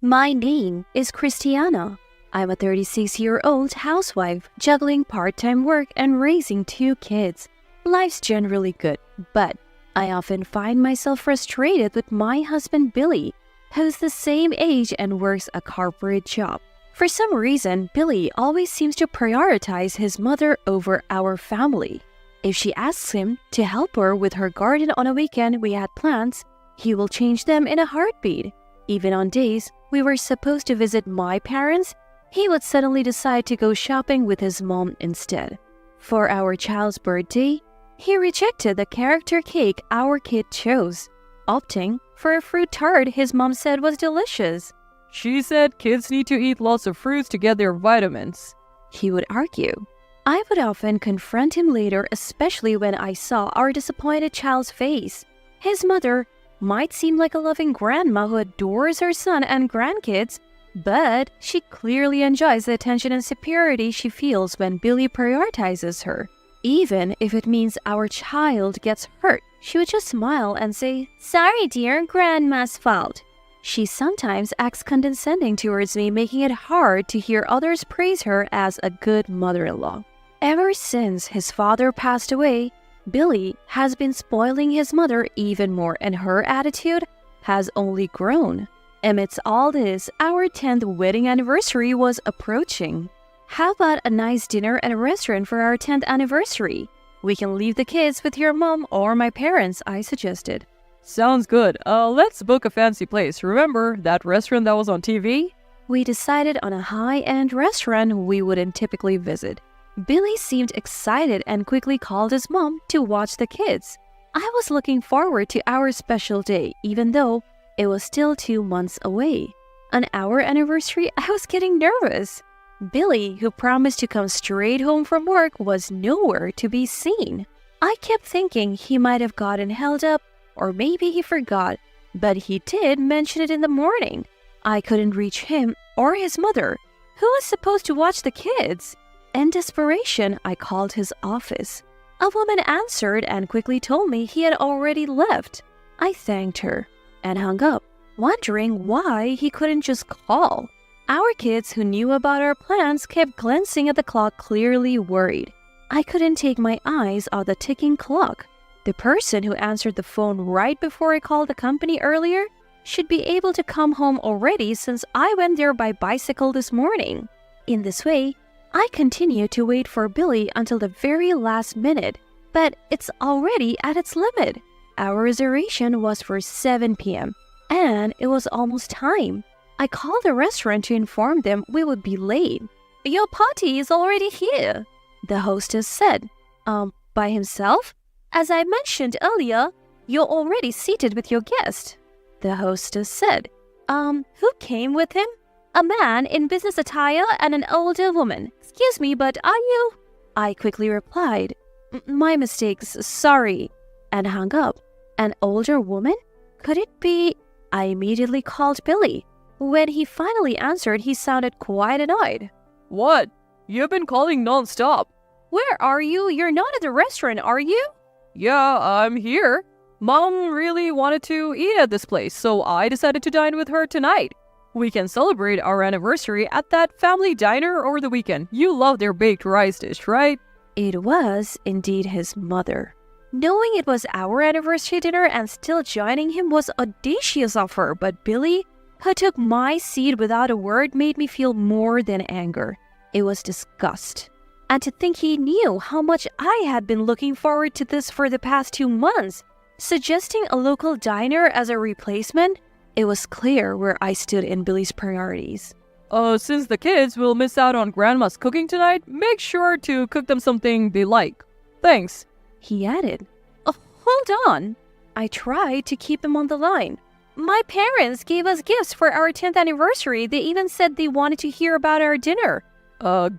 My name is Christiana. I'm a 36-year-old housewife juggling part-time work and raising 2 kids. Life's generally good, but I often find myself frustrated with my husband Billy, who's the same age and works a corporate job. For some reason, Billy always seems to prioritize his mother over our family. If she asks him to help her with her garden on a weekend we had plans, he will change them in a heartbeat. Even on days we were supposed to visit my parents, he would suddenly decide to go shopping with his mom instead. For our child's birthday, he rejected the character cake our kid chose, opting for a fruit tart his mom said was delicious. She said kids need to eat lots of fruits to get their vitamins, he would argue. I would often confront him later, especially when I saw our disappointed child's face. His mother might seem like a loving grandma who adores her son and grandkids, but she clearly enjoys the attention and superiority she feels when Billy prioritizes her. Even if it means our child gets hurt, she would just smile and say, "Sorry dear, grandma's fault." She sometimes acts condescending towards me, making it hard to hear others praise her as a good mother-in-law. Ever since his father passed away, Billy has been spoiling his mother even more, and her attitude has only grown. Amidst all this, our 10th wedding anniversary was approaching. How about a nice dinner at a restaurant for our 10th anniversary? We can leave the kids with your mom or my parents, I suggested. Sounds good. Let's book a fancy place. Remember that restaurant that was on TV? We decided on a high-end restaurant we wouldn't typically visit. Billy seemed excited and quickly called his mom to watch the kids. I was looking forward to our special day, even though it was still 2 months away. On our anniversary, I was getting nervous. Billy, who promised to come straight home from work, was nowhere to be seen. I kept thinking he might have gotten held up, or maybe he forgot, but he did mention it in the morning. I couldn't reach him or his mother, who was supposed to watch the kids. In desperation, I called his office. A woman answered and quickly told me he had already left. I thanked her and hung up, wondering why he couldn't just call. Our kids who knew about our plans kept glancing at the clock, clearly worried. I couldn't take my eyes off the ticking clock. The person who answered the phone right before I called the company earlier should be able to come home already since I went there by bicycle this morning. In this way, I continued to wait for Billy until the very last minute, but it's already at its limit. Our reservation was for 7 p.m., and it was almost time. I called the restaurant to inform them we would be late. "Your party is already here," the hostess said. By himself? As I mentioned earlier, you're already seated with your guest," the hostess said. Who came with him?" "A man in business attire and an older woman. Excuse me, but are you?" I quickly replied, "My mistakes, sorry," and hung up. An older woman? Could it be? I immediately called Billy. When he finally answered, he sounded quite annoyed. What? You've been calling non-stop. "Where are you? You're not at the restaurant, are you?" Yeah, I'm here. Mom really wanted to eat at this place, so I decided to dine with her tonight. We can celebrate our anniversary at that family diner over the weekend. You love their baked rice dish, right? It was indeed his mother. Knowing it was our anniversary dinner and still joining him was audacious of her, but Billy, who took my seat without a word, made me feel more than anger. It was disgust. And to think he knew how much I had been looking forward to this for the past 2 months, suggesting a local diner as a replacement, it was clear where I stood in Billy's priorities. Since the kids will miss out on Grandma's cooking tonight, make sure to cook them something they like. Thanks, he added. Hold on. I tried to keep him on the line. My parents gave us gifts for our 10th anniversary. They even said they wanted to hear about our dinner.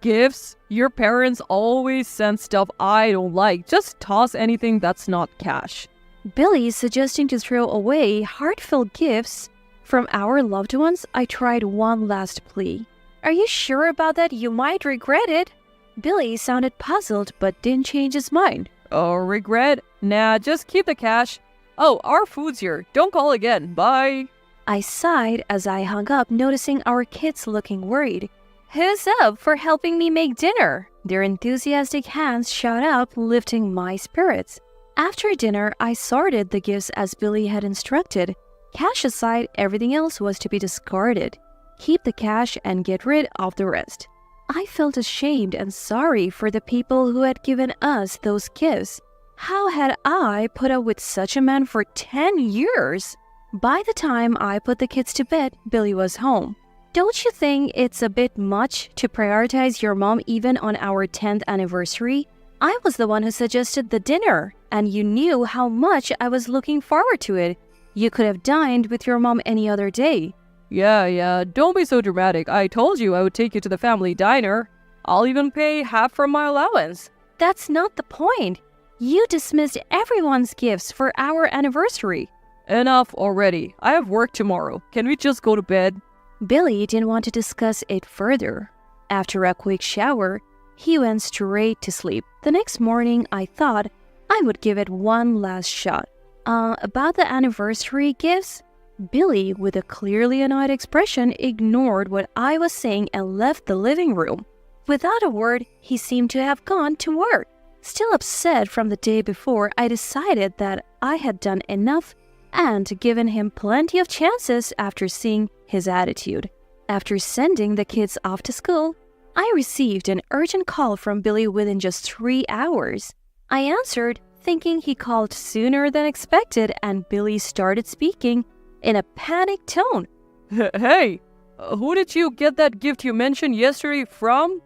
Gifts? Your parents always send stuff I don't like. Just toss anything that's not cash. Billy suggesting to throw away heartfelt gifts from our loved ones. I tried one last plea. "Are you sure about that? You might regret it." Billy sounded puzzled but didn't change his mind. Regret? Nah, just keep the cash. Oh, our food's here. Don't call again. Bye. I sighed as I hung up, noticing our kids looking worried. "Who's up for helping me make dinner?" Their enthusiastic hands shot up, lifting my spirits. After dinner, I sorted the gifts as Billy had instructed. Cash aside, everything else was to be discarded. Keep the cash and get rid of the rest. I felt ashamed and sorry for the people who had given us those gifts. How had I put up with such a man for 10 years? By the time I put the kids to bed, Billy was home. "Don't you think it's a bit much to prioritize your mom even on our 10th anniversary? I was the one who suggested the dinner, and you knew how much I was looking forward to it. You could have dined with your mom any other day." Yeah, don't be so dramatic. I told you I would take you to the family diner. I'll even pay half from my allowance. That's not the point. You dismissed everyone's gifts for our anniversary. Enough already. I have work tomorrow. Can we just go to bed? Billy didn't want to discuss it further. After a quick shower, he went straight to sleep. The next morning, I thought I would give it one last shot. About the anniversary gifts? Billy, with a clearly annoyed expression, ignored what I was saying and left the living room. Without a word, he seemed to have gone to work. Still upset from the day before, I decided that I had done enough and given him plenty of chances after seeing his attitude. After sending the kids off to school, I received an urgent call from Billy within just 3 hours. I answered, thinking he called sooner than expected, and Billy started speaking in a panicked tone. Hey, who did you get that gift you mentioned yesterday from?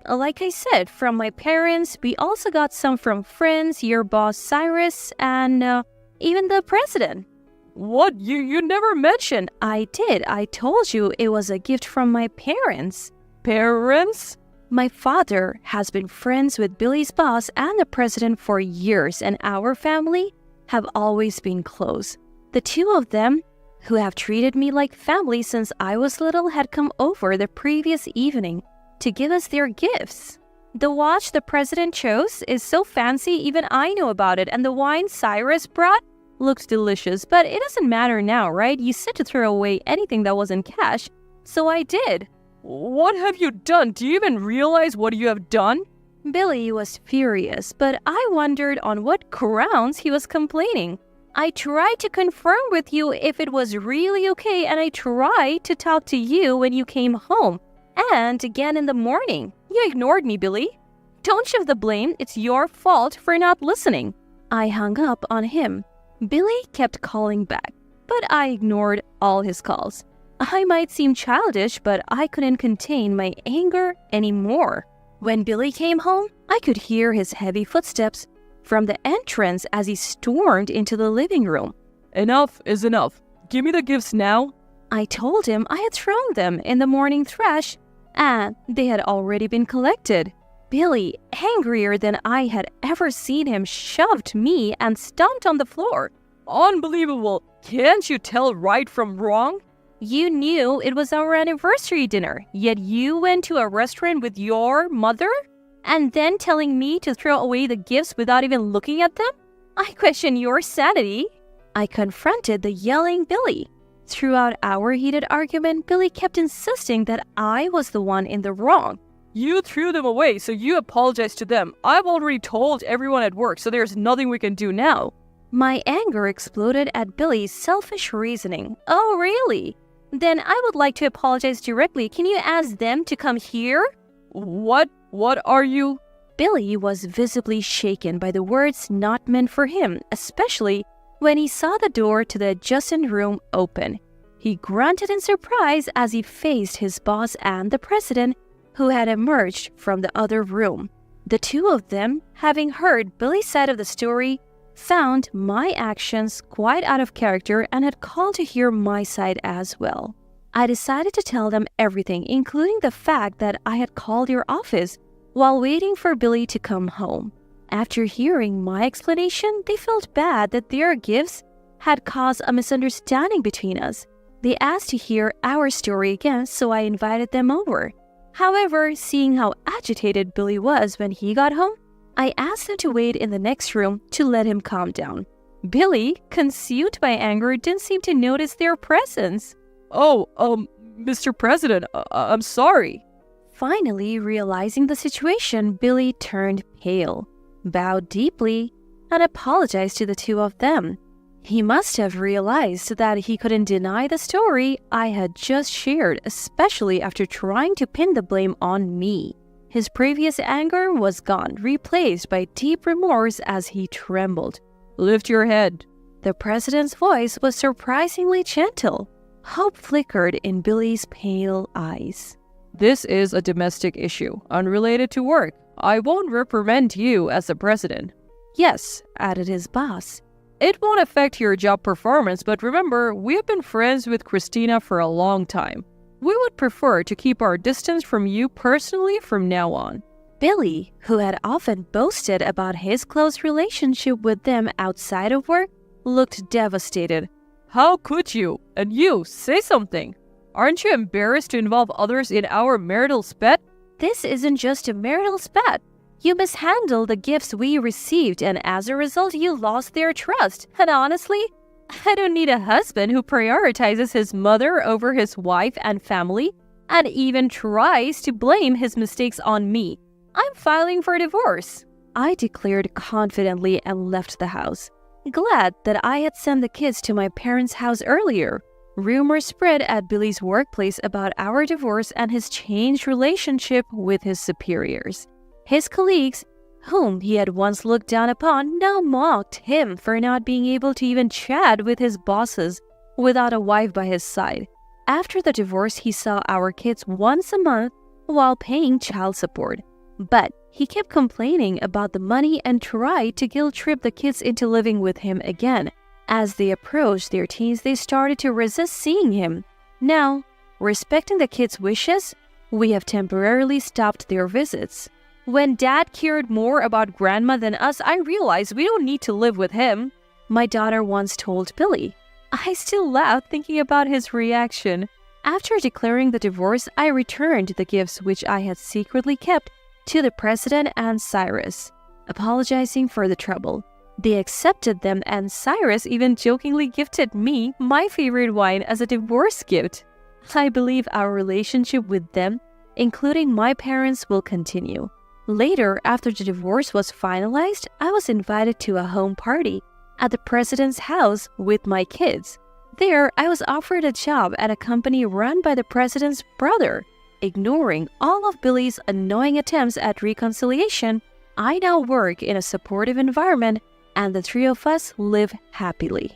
Like I said, from my parents. We also got some from friends, your boss Cyrus, and even the president. What? You never mentioned. I did. I told you it was a gift from my parents. Parents? My father has been friends with Billy's boss and the president for years, and our family have always been close. The two of them, who have treated me like family since I was little, had come over the previous evening to give us their gifts. The watch the president chose is so fancy even I know about it, and the wine Cyrus brought looked delicious, but it doesn't matter now, right? You said to throw away anything that wasn't cash, so I did. What have you done? Do you even realize what you have done? Billy was furious, but I wondered on what grounds he was complaining. I tried to confirm with you if it was really okay, and I tried to talk to you when you came home, and again in the morning. You ignored me, Billy. Don't shift the blame. It's your fault for not listening. I hung up on him. Billy kept calling back, but I ignored all his calls. I might seem childish, but I couldn't contain my anger anymore. When Billy came home, I could hear his heavy footsteps from the entrance as he stormed into the living room. Enough is enough. Give me the gifts now. I told him I had thrown them in the morning trash and they had already been collected. Billy, angrier than I had ever seen him, shoved me and stomped on the floor. Unbelievable. Can't you tell right from wrong? You knew it was our anniversary dinner, yet you went to a restaurant with your mother? And then telling me to throw away the gifts without even looking at them? I question your sanity. I confronted the yelling Billy. Throughout our heated argument, Billy kept insisting that I was the one in the wrong. You threw them away, so you apologized to them. I've already told everyone at work, so there's nothing we can do now. My anger exploded at Billy's selfish reasoning. Oh, really? Then I would like to apologize directly. Can you ask them to come here? What are you? Billy was visibly shaken by the words not meant for him, especially when he saw the door to the adjacent room open. He grunted in surprise as he faced his boss and the president, who had emerged from the other room. The two of them, having heard Billy's side of the story, found my actions quite out of character and had called to hear my side as well. I decided to tell them everything, including the fact that I had called your office while waiting for Billy to come home. After hearing my explanation, they felt bad that their gifts had caused a misunderstanding between us. They asked to hear our story again, so I invited them over. However, seeing how agitated Billy was when he got home, I asked them to wait in the next room to let him calm down. Billy, consumed by anger, didn't seem to notice their presence. Oh, Mr. President, I'm sorry. Finally, realizing the situation, Billy turned pale, bowed deeply, and apologized to the two of them. He must have realized that he couldn't deny the story I had just shared, especially after trying to pin the blame on me. His previous anger was gone, replaced by deep remorse as he trembled. Lift your head. The president's voice was surprisingly gentle. Hope flickered in Billy's pale eyes. This is a domestic issue, unrelated to work. I won't reprimand you as the president. Yes, added his boss. It won't affect your job performance, but remember, we have been friends with Christina for a long time. We would prefer to keep our distance from you personally from now on. Billy, who had often boasted about his close relationship with them outside of work, looked devastated. How could you? And you, say something. Aren't you embarrassed to involve others in our marital spat? This isn't just a marital spat. You mishandled the gifts we received, and as a result, you lost their trust. And honestly, I don't need a husband who prioritizes his mother over his wife and family, and even tries to blame his mistakes on me. I'm filing for divorce, I declared confidently and left the house, glad that I had sent the kids to my parents' house earlier. Rumors spread at Billy's workplace about our divorce and his changed relationship with his superiors. His colleagues, whom he had once looked down upon, now mocked him for not being able to even chat with his bosses without a wife by his side. After the divorce, he saw our kids once a month while paying child support. But he kept complaining about the money and tried to guilt-trip the kids into living with him again. As they approached their teens, they started to resist seeing him. Now, respecting the kids' wishes, we have temporarily stopped their visits. When Dad cared more about Grandma than us, I realized we don't need to live with him, my daughter once told Billy. I still laugh thinking about his reaction. After declaring the divorce, I returned the gifts which I had secretly kept to the president and Cyrus, apologizing for the trouble. They accepted them, and Cyrus even jokingly gifted me my favorite wine as a divorce gift. I believe our relationship with them, including my parents, will continue. Later, after the divorce was finalized, I was invited to a home party at the president's house with my kids. There, I was offered a job at a company run by the president's brother. Ignoring all of Billy's annoying attempts at reconciliation, I now work in a supportive environment, and the three of us live happily.